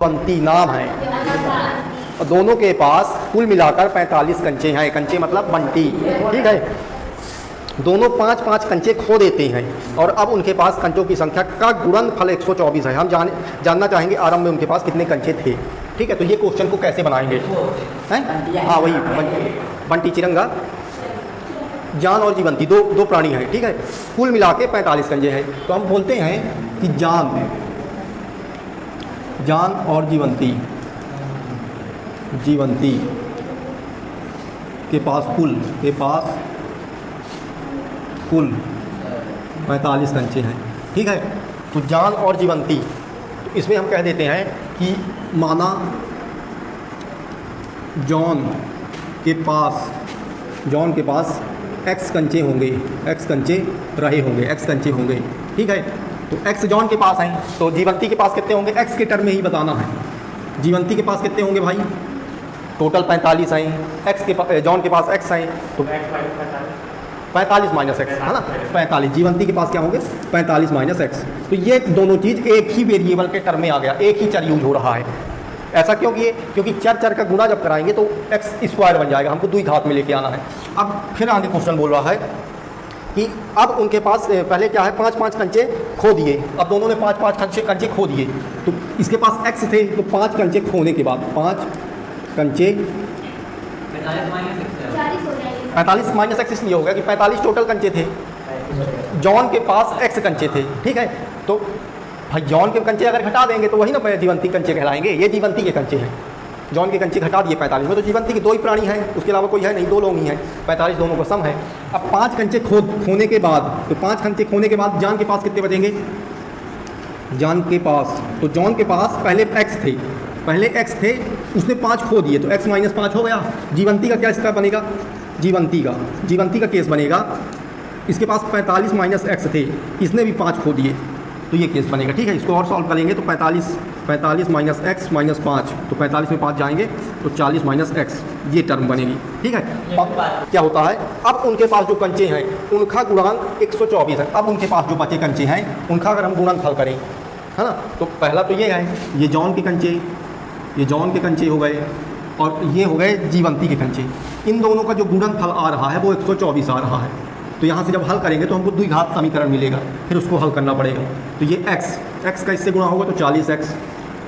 पंक्ति नाम है और दोनों के पास कुल मिलाकर 45 कंचे हैं। कंचे मतलब बंटी, ठीक है। दोनों 5-5 कंचे खो देते हैं और अब उनके पास कंचों की संख्या का गुणनफल 124 है। हम जानना चाहेंगे आरंभ में उनके पास कितने कंचे थे, ठीक है। तो ये क्वेश्चन को कैसे बनाएंगे हैं? हाँ वही बंटी चिरंगा जान और जीवंती दो प्राणी हैं, ठीक है। कुल मिला के 45 कंचे हैं। तो हम बोलते हैं कि जान और जीवंती के पास कुल 45 कंचे हैं, ठीक है। तो जान और जीवंती, तो इसमें हम कह देते हैं कि माना जॉन के पास x कंचे होंगे, x कंचे होंगे, ठीक है। तो x जॉन के पास हैं, तो जीवंती के पास कितने होंगे, x के टर्म में ही बताना है। जीवंती के पास कितने होंगे भाई, टोटल 45 हैं। जॉन के पास x हैं, तो 45 माइनस एक्स है ना, 45। जीवंती के पास क्या होंगे, 45 माइनस एक्स। तो ये दोनों चीज़ एक ही वेरिएबल के टर्म में आ गया, एक ही चर यूज हो रहा है। ऐसा क्यों किए, क्योंकि चर का गुणा जब कराएंगे तो एक्स स्क्वायर बन जाएगा, हमको द्विघात में लेके आना है। अब फिर आगे क्वेश्चन बोल रहा है कि अब उनके पास पहले क्या है, 5-5 कंचे खो दिए। अब दोनों ने 5-5 कंचे खो दिए, तो इसके पास एक्स थे, तो 5 कंचे खोने के बाद 5 कंचे 45 माइनस एक्स इसलिए होगा कि 45 टोटल कंचे थे, जॉन के पास एक्स कंचे थे, ठीक है। तो भाई जॉन के कंचे अगर घटा देंगे तो वही ना जीवंती कंचे कहलाएंगे। ये जीवंती के कंचे हैं, जॉन के कंचे घटा दिए 45 में, तो जीवंती के 2 ही प्राणी हैं, उसके अलावा कोई है नहीं, 2 लोग ही हैं। 45 दोनों का सम है। अब 5 कंचे खोने के बाद, तो 5 कंचे खोने के बाद जान के पास कितने बचेंगे, जान के पास, तो जॉन के पास पहले एक्स थे, उसने 5 खो दिए, तो एक्स माइनस 5 हो गया। जीवंती का क्या इसका बनेगा, जीवंती का केस बनेगा, इसके पास 45 माइनस एक्स थे, इसने भी 5 खो दिए, तो ये केस बनेगा, ठीक है। इसको और सॉल्व करेंगे तो 45 माइनस एक्स माइनस 5, तो 45 में 5 जाएंगे तो 40 माइनस एक्स, ये टर्म बनेगी, ठीक है। क्या होता है, अब उनके पास जो कंचे हैं उनका गुणांक 124 है। अब उनके पास जो बचे कंचे हैं उनका अगर हम गुणनफल करें, है ना, तो पहला तो ये है, ये जॉन के कंचे हो गए और ये हो गए जीवंती के कंचे। इन दोनों का जो गुणनफल आ रहा है वो 124 आ रहा है। तो यहाँ से जब हल करेंगे तो हमको द्विघात समीकरण मिलेगा, फिर उसको हल करना पड़ेगा। तो ये x का इससे गुणा होगा तो 40x,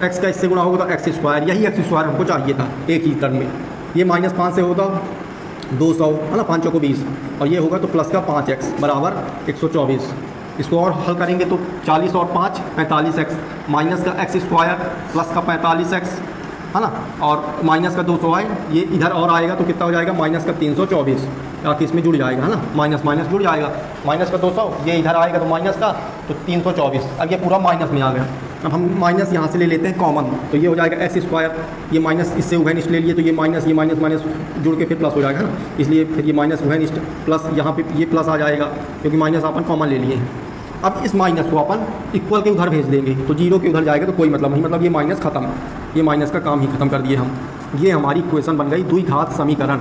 x का इससे गुणा होगा तो एक्स स्क्वायर, यही एक्स स्क्वायर हमको चाहिए था एक ही टर्म में। ये -5 से होगा 200, है ना, 5 को 20, और ये होगा तो प्लस का 5x बराबर 124। इसको और हल करेंगे तो 40 और 5 45x, माइनस का एक्स स्क्वायर प्लस का 45x, है ना, और माइनस का 200 है, ये इधर और आएगा तो कितना हो जाएगा, माइनस का 324, ताकि इसमें जुड़ जाएगा, है ना, माइनस जुड़ जाएगा, माइनस का 200, ये इधर आएगा तो माइनस का, तो 324। अब ये पूरा माइनस में आ गया। अब हम माइनस यहाँ से ले लेते हैं कॉमन, तो ये हो जाएगा एक्स स्क्वायर, ये माइनस इससे उभयनिष्ठ ले लिए तो ये माइनस जुड़ के फिर प्लस हो जाएगा, है ना, इसलिए फिर ये माइनस उभयनिष्ठ प्लस, यहाँ पे ये प्लस आ जाएगा क्योंकि माइनस अपन कॉमन ले लिए हैं। अब इस माइनस को अपन इक्वल के उधर भेज देंगे, तो 0 के उधर जाएगा तो कोई मतलब नहीं, मतलब ये माइनस खत्म, ये माइनस का काम ही खत्म कर दिए हम। ये हमारी इक्वेशन बन गई द्विघात समीकरण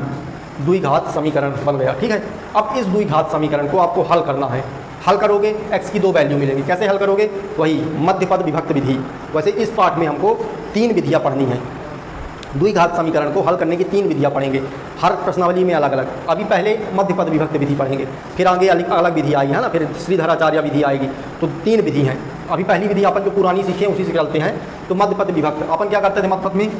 बन गया, ठीक है। अब इस द्विघात समीकरण को आपको हल करना है। हल करोगे x की 2 वैल्यू मिलेंगी। कैसे हल करोगे, वही मध्यपद विभक्त विधि। वैसे इस पार्ट में हमको 3 विधियाँ पढ़नी हैं। द्विघात समीकरण को हल करने की 3 विधियाँ पढ़ेंगे, हर प्रश्नावली में अलग अलग। अभी पहले मध्यपद विभक्त विधि पढ़ेंगे, फिर आगे अलग विधि आएगी, है ना, फिर श्रीधराचार्य विधि आएगी। तो 3 विधि हैं। अभी पहली विधि अपन जो पुरानी सीखे उसी से चलते हैं। तो मध्यपद विभक्त अपन क्या करते थे, मध्यपद में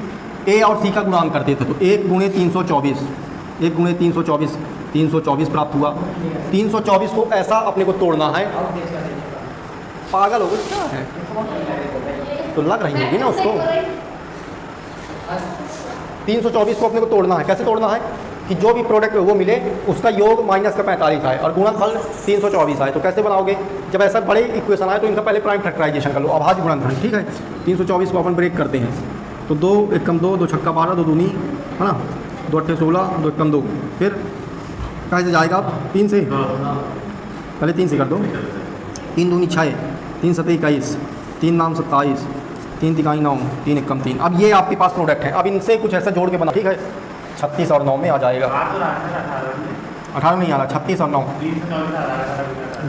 a और c का गुणांक करते थे, तो 1 गुणे 324 प्राप्त हुआ। 324 को ऐसा अपने को तोड़ना है, पागल हो गए क्या है, तो लग रही होगी ना उसको। 324 को अपने को तोड़ना है। कैसे तोड़ना है कि जो भी प्रोडक्ट वो मिले उसका योग माइनस का 45 आए और गुणनफल 324 आए। तो कैसे बनाओगे, जब ऐसा बड़े इक्वेशन आए तो इनका पहले प्राइम फैक्टराइजेशन कर लो, अभाज्य गुणनफल, ठीक है। 324 को अपन ब्रेक करते हैं, तो 2 एकम 2, 2 छक्का 12, 2 दूनी, है ना, 2 अट्ठे 16, 2 एकम 2, फिर कैसे जाएगा आप 3 से, पहले 3 से कर दो, 3 दूनी 6, 3 सतह 21, 3 नाम 27, 3 तिकाई 9, 3 एकम 3। अब ये आपके पास प्रोडक्ट है, अब इनसे कुछ ऐसा जोड़ के बना, ठीक है। 36 और 9 में आ जाएगा, 18 नहीं आ रहा, 36 और 9।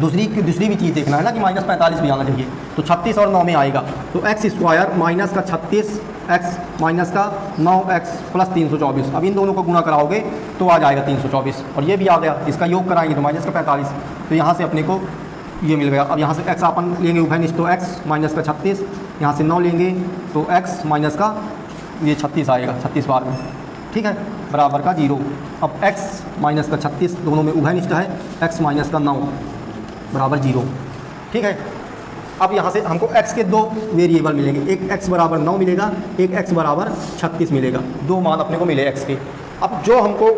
दूसरी भी चीज़ देखना है ना कि -45 भी आना चाहिए, तो 36 और 9 में आएगा। तो एक्स स्क्वायर माइनस का 36 एक्स माइनस का 9x प्लस 324। अब इन दोनों को गुणा कराओगे तो आ जाएगा 324, और ये भी आ गया। इसका योग कराएंगे तो माइनस का 45, तो यहाँ से अपने को ये मिल गया। अब यहाँ से x अपन लेंगे उभयनिष्ठ, तो x माइनस का 36, यहाँ से 9 लेंगे तो x माइनस का ये 36 आएगा, 36 बार में, ठीक है, बराबर का 0। अब x माइनस का 36 दोनों में उभयनिष्ठ है, x माइनस का 9 बराबर 0, ठीक है। अब यहाँ से हमको x के दो वेरिएबल मिलेंगे, एक x बराबर 9 मिलेगा, एक x बराबर 36 मिलेगा, दो मान अपने को मिले x के। अब जो हमको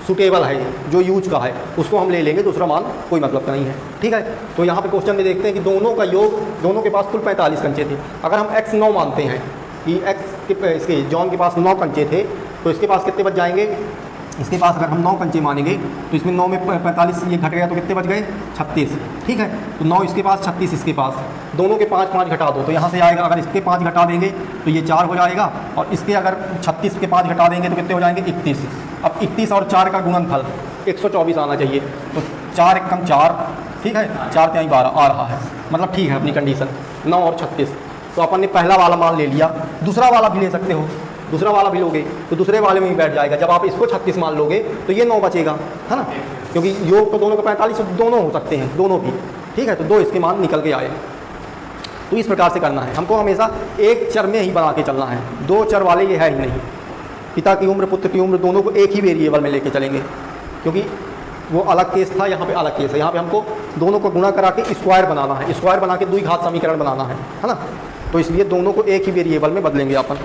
सूटेबल है, जो यूज का है, उसको हम ले लेंगे, दूसरा मान कोई मतलब का नहीं है, ठीक है। तो यहाँ पे क्वेश्चन में देखते हैं कि दोनों का योग, दोनों के पास कुल 45 कंचे थे। अगर हम x 9 मानते हैं कि इसके जॉन के पास 9 कंचे थे, तो इसके पास कितने बच जाएंगे? इसके पास अगर हम 9 कंचे मानेंगे तो इसमें 9 में 45 ये घट गया तो कितने बच गए? 36, ठीक है। तो 9 इसके पास, 36 इसके पास, दोनों के 5 घटा दो तो यहाँ से आएगा। अगर इसके 5 घटा देंगे तो ये 4 हो जाएगा, और इसके अगर 36 के 5 घटा देंगे तो कितने हो जाएंगे? 31। अब 31 और 4 का गुणनफल 124 आना चाहिए, तो 4 एकम 4, ठीक है, 4 तिहाई 12 आ रहा है, मतलब ठीक है अपनी कंडीशन। 9 और 36, तो अपन ने पहला वाला मान ले लिया, दूसरा वाला भी ले सकते हो, दूसरा वाला भी लोगे तो दूसरे वाले में भी बैठ जाएगा। जब आप इसको 36 मान लोगे तो ये 9 बचेगा, है ना, क्योंकि योग तो दोनों का 45 दोनों हो सकते हैं, दोनों भी, ठीक है। तो 2 इसके मान निकल के आए। तो इस प्रकार से करना है हमको, हमेशा एक चर में ही बना के चलना है, 2 चर वाले ये है ही नहीं। पिता की उम्र, पुत्र की उम्र, दोनों को एक ही वेरिएबल में लेके चलेंगे, क्योंकि वो अलग केस था, यहाँ पे अलग केस है। यहाँ पे हमको दोनों को गुणा करा के स्क्वायर बनाना है, स्क्वायर बना के द्विघात समीकरण बनाना है ना, तो इसलिए दोनों को एक ही वेरिएबल में बदलेंगे अपन।